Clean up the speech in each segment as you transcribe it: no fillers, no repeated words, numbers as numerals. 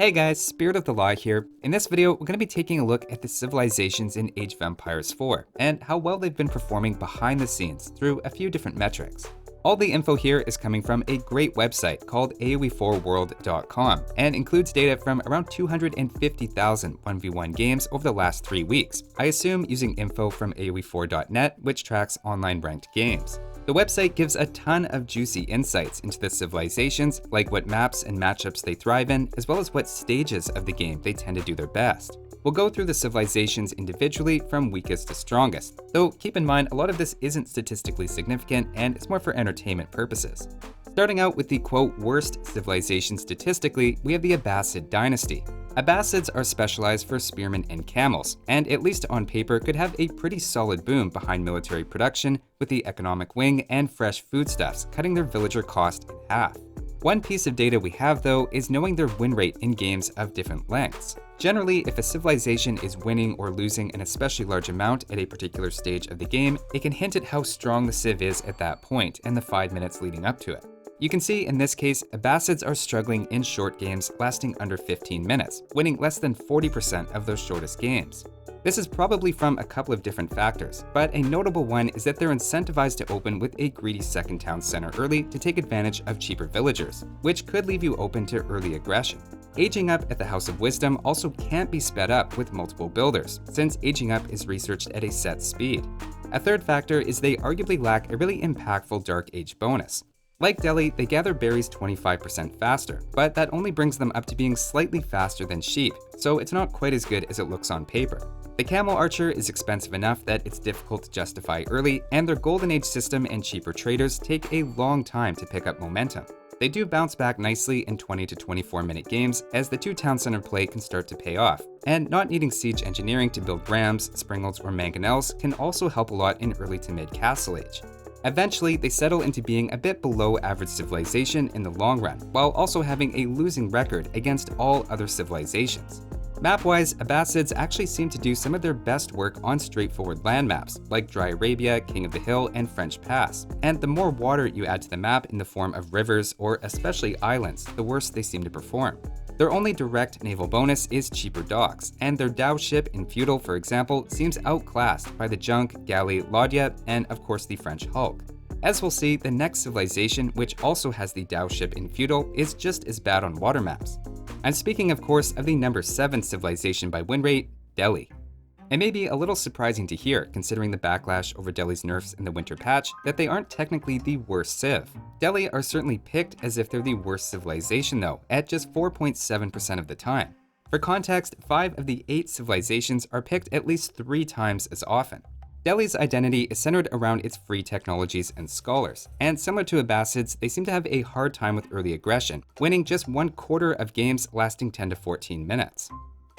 Hey guys, Spirit of the Law here. In this video, we're going to be taking a look at the civilizations in Age of Empires 4 and how well they've been performing behind the scenes through a few different metrics. All the info here is coming from a great website called AoE4world.com and includes data from around 250,000 1v1 games over the last 3 weeks. I assume using info from AoE4.net, which tracks online ranked games. The website gives a ton of juicy insights into the civilizations, like what maps and matchups they thrive in, as well as what stages of the game they tend to do their best. We'll go through the civilizations individually from weakest to strongest, though keep in mind a lot of this isn't statistically significant and it's more for entertainment purposes. Starting out with the quote worst civilization statistically, we have the Abbasid dynasty. Abbasids are specialized for spearmen and camels, and at least on paper could have a pretty solid boom behind military production with the economic wing and fresh foodstuffs cutting their villager cost in half. One piece of data we have though is knowing their win rate in games of different lengths. Generally, if a civilization is winning or losing an especially large amount at a particular stage of the game, it can hint at how strong the civ is at that point and the 5 minutes leading up to it. You can see in this case, Abbasids are struggling in short games lasting under 15 minutes, winning less than 40% of those shortest games. This is probably from a couple of different factors, but a notable one is that they're incentivized to open with a greedy second town center early to take advantage of cheaper villagers, which could leave you open to early aggression. Aging up at the House of Wisdom also can't be sped up with multiple builders, since aging up is researched at a set speed. A third factor is they arguably lack a really impactful Dark Age bonus. Like Delhi, they gather berries 25% faster, but that only brings them up to being slightly faster than sheep, so it's not quite as good as it looks on paper. The camel archer is expensive enough that it's difficult to justify early, and their Golden Age system and cheaper traders take a long time to pick up momentum. They do bounce back nicely in 20 to 24 minute games as the 2 town center play can start to pay off, and not needing siege engineering to build rams, springles, or mangonels can also help a lot in early to mid Castle Age. Eventually, they settle into being a bit below average civilization in the long run, while also having a losing record against all other civilizations. Map-wise, Abbasids actually seem to do some of their best work on straightforward land maps, like Dry Arabia, King of the Hill, and French Pass. And the more water you add to the map in the form of rivers, or especially islands, the worse they seem to perform. Their only direct naval bonus is cheaper docks, and their Dhow ship in Feudal, for example, seems outclassed by the junk, galley, ladya, and of course the French hulk. As we'll see, the next civilization, which also has the Dhow ship in Feudal, is just as bad on water maps. I'm speaking of course of the number 7 civilization by win rate, Delhi. It may be a little surprising to hear, considering the backlash over Delhi's nerfs in the winter patch, that they aren't technically the worst civ. Delhi are certainly picked as if they're the worst civilization though, at just 4.7% of the time. For context, 5 of the 8 civilizations are picked at least 3 times as often. Delhi's identity is centered around its free technologies and scholars, and similar to Abbasids, they seem to have a hard time with early aggression, winning just 1/4 of games lasting 10 to 14 minutes.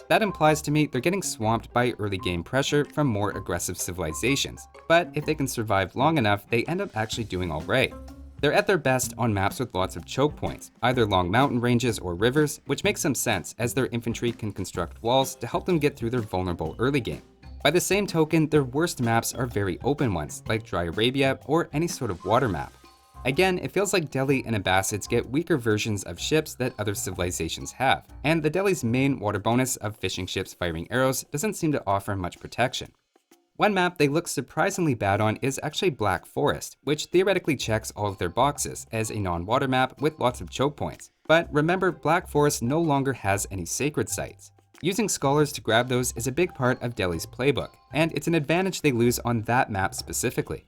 That implies to me they're getting swamped by early game pressure from more aggressive civilizations, but if they can survive long enough, they end up actually doing alright. They're at their best on maps with lots of choke points, either long mountain ranges or rivers, which makes some sense as their infantry can construct walls to help them get through their vulnerable early game. By the same token, their worst maps are very open ones, like Dry Arabia or any sort of water map. Again, it feels like Delhi and Abbasids get weaker versions of ships that other civilizations have, and the Delhi's main water bonus of fishing ships firing arrows doesn't seem to offer much protection. One map they look surprisingly bad on is actually Black Forest, which theoretically checks all of their boxes as a non-water map with lots of choke points. But remember, Black Forest no longer has any sacred sites. Using scholars to grab those is a big part of Delhi's playbook, and it's an advantage they lose on that map specifically.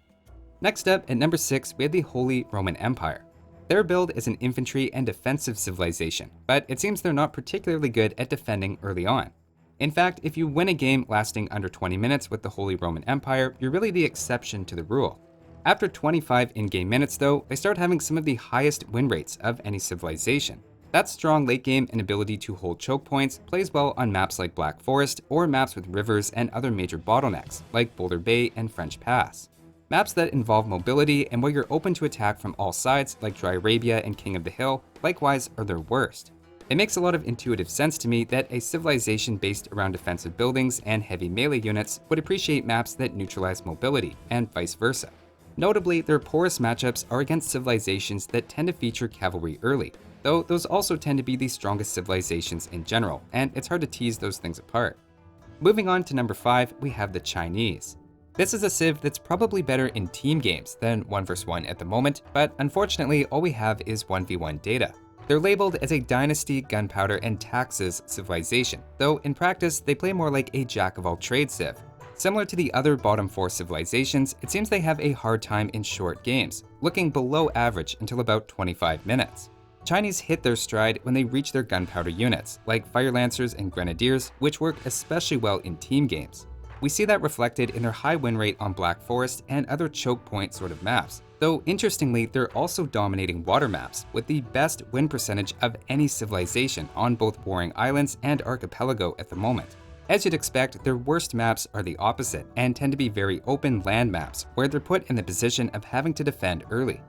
Next up, at number 6, we have the Holy Roman Empire. Their build is an infantry and defensive civilization, but it seems they're not particularly good at defending early on. In fact, if you win a game lasting under 20 minutes with the Holy Roman Empire, you're really the exception to the rule. After 25 in-game minutes though, they start having some of the highest win rates of any civilization. That strong late game and ability to hold choke points plays well on maps like Black Forest or maps with rivers and other major bottlenecks like Boulder Bay and French Pass. Maps that involve mobility and where you're open to attack from all sides like Dry Arabia and King of the Hill likewise are their worst. It makes a lot of intuitive sense to me that a civilization based around defensive buildings and heavy melee units would appreciate maps that neutralize mobility and vice versa. Notably, their poorest matchups are against civilizations that tend to feature cavalry early. though those also tend to be the strongest civilizations in general, and it's hard to tease those things apart. Moving on to number 5, we have the Chinese. This is a civ that's probably better in team games than 1 vs 1 at the moment, but unfortunately all we have is 1v1 data. They're labeled as a dynasty, gunpowder, and taxes civilization, though in practice they play more like a jack-of-all-trades civ. Similar to the other bottom 4 civilizations, it seems they have a hard time in short games, looking below average until about 25 minutes. Chinese hit their stride when they reach their gunpowder units, like Fire Lancers and Grenadiers, which work especially well in team games. We see that reflected in their high win rate on Black Forest and other choke point sort of maps, though interestingly they're also dominating water maps, with the best win percentage of any civilization on both Warring Islands and Archipelago at the moment. As you'd expect, their worst maps are the opposite, and tend to be very open land maps, where they're put in the position of having to defend early.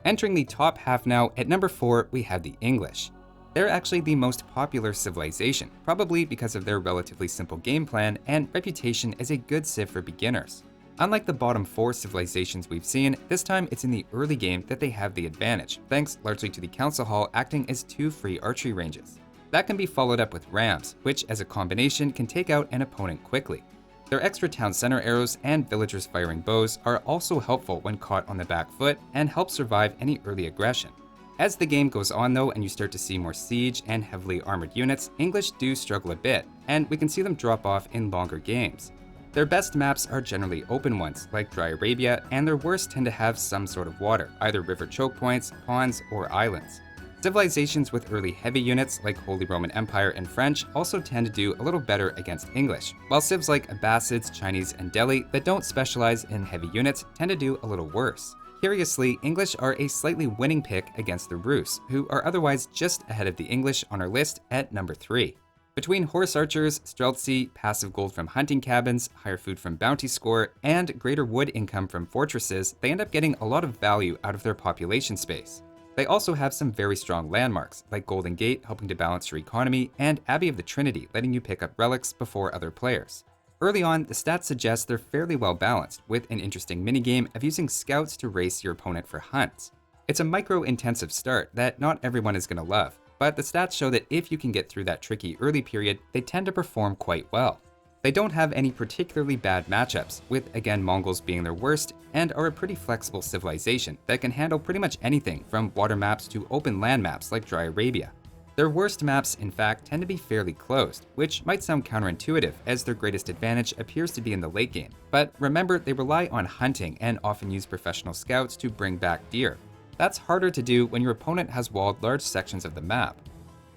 Entering the top half now, at number 4, we have the English. They're actually the most popular civilization, probably because of their relatively simple game plan and reputation as a good civ for beginners. Unlike the bottom 4 civilizations we've seen, this time it's in the early game that they have the advantage, thanks largely to the Council Hall acting as 2 free archery ranges. That can be followed up with rams, which as a combination can take out an opponent quickly. Their extra town center arrows and villagers firing bows are also helpful when caught on the back foot and help survive any early aggression. As the game goes on though and you start to see more siege and heavily armored units, English do struggle a bit, and we can see them drop off in longer games. Their best maps are generally open ones, like Dry Arabia, and their worst tend to have some sort of water, either river choke points, ponds, or islands. Civilizations with early heavy units like Holy Roman Empire and French also tend to do a little better against English, while civs like Abbasids, Chinese, and Delhi that don't specialize in heavy units tend to do a little worse. Curiously, English are a slightly winning pick against the Rus, who are otherwise just ahead of the English on our list at number 3. Between horse archers, streltsy, passive gold from hunting cabins, higher food from bounty score, and greater wood income from fortresses, they end up getting a lot of value out of their population space. They also have some very strong landmarks, like Golden Gate helping to balance your economy, and Abbey of the Trinity letting you pick up relics before other players. Early on, the stats suggest they're fairly well balanced, with an interesting minigame of using scouts to race your opponent for hunts. It's a micro-intensive start that not everyone is going to love, but the stats show that if you can get through that tricky early period, they tend to perform quite well. They don't have any particularly bad matchups, with again Mongols being their worst, and are a pretty flexible civilization that can handle pretty much anything from water maps to open land maps like Dry Arabia. Their worst maps, in fact, tend to be fairly closed, which might sound counterintuitive as their greatest advantage appears to be in the late game. But remember, they rely on hunting and often use professional scouts to bring back deer. That's harder to do when your opponent has walled large sections of the map.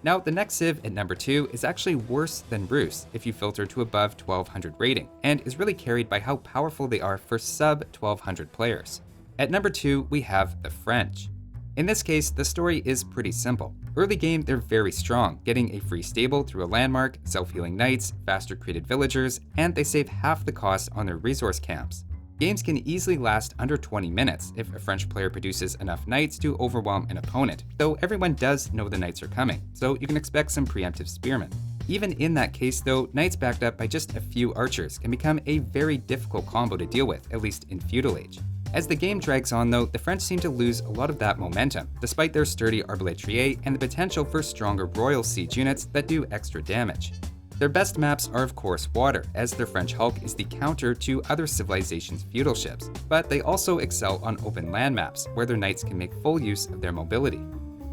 Now, the next civ at number 2 is actually worse than Rus if you filter to above 1200 rating, and is really carried by how powerful they are for sub-1200 players. At number 2, we have the French. In this case, the story is pretty simple. Early game, they're very strong, getting a free stable through a landmark, self-healing knights, faster created villagers, and they save half the cost on their resource camps. Games can easily last under 20 minutes if a French player produces enough knights to overwhelm an opponent, though everyone does know the knights are coming, so you can expect some preemptive spearmen. Even in that case though, knights backed up by just a few archers can become a very difficult combo to deal with, at least in feudal age. As the game drags on though, the French seem to lose a lot of that momentum, despite their sturdy arbaletiers and the potential for stronger royal siege units that do extra damage. Their best maps are of course water, as their French hulk is the counter to other civilizations' feudal ships, but they also excel on open land maps, where their knights can make full use of their mobility.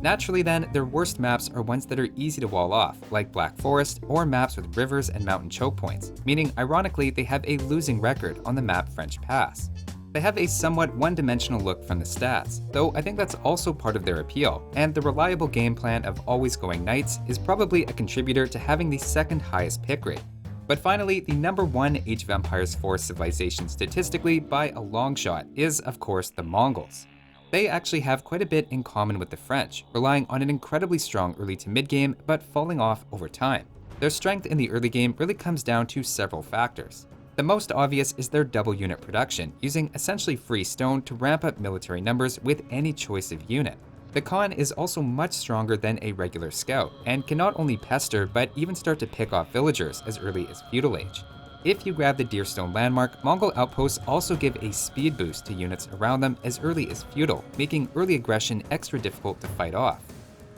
Naturally then, their worst maps are ones that are easy to wall off, like Black Forest, or maps with rivers and mountain choke points, meaning ironically they have a losing record on the map French Pass. They have a somewhat one-dimensional look from the stats, though I think that's also part of their appeal, and the reliable game plan of always going knights is probably a contributor to having the second highest pick rate. But finally, the number 1 Age of Empires 4 civilization statistically by a long shot is of course the Mongols. They actually have quite a bit in common with the French, relying on an incredibly strong early to mid-game but falling off over time. Their strength in the early game really comes down to several factors. The most obvious is their double unit production, using essentially free stone to ramp up military numbers with any choice of unit. The Khan is also much stronger than a regular scout, and can not only pester but even start to pick off villagers as early as feudal age. If you grab the Deerstone landmark, Mongol outposts also give a speed boost to units around them as early as feudal, making early aggression extra difficult to fight off.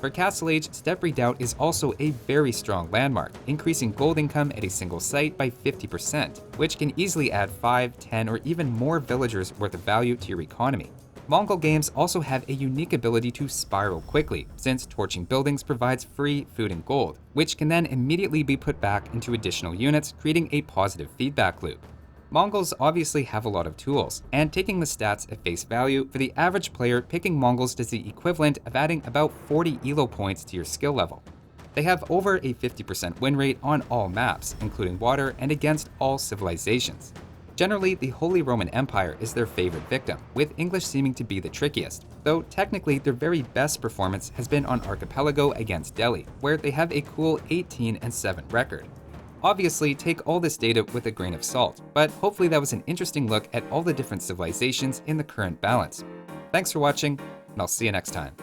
For Castle Age, Steppe Redoubt is also a very strong landmark, increasing gold income at a single site by 50%, which can easily add 5, 10, or even more villagers worth of value to your economy. Mongol games also have a unique ability to spiral quickly, since torching buildings provides free food and gold, which can then immediately be put back into additional units, creating a positive feedback loop. Mongols obviously have a lot of tools, and taking the stats at face value, for the average player, picking Mongols does the equivalent of adding about 40 elo points to your skill level. They have over a 50% win rate on all maps, including water, and against all civilizations. Generally, the Holy Roman Empire is their favorite victim, with English seeming to be the trickiest, though technically their very best performance has been on Archipelago against Delhi, where they have a cool 18-7 record. Obviously, take all this data with a grain of salt, but hopefully that was an interesting look at all the different civilizations in the current balance. Thanks for watching, and I'll see you next time.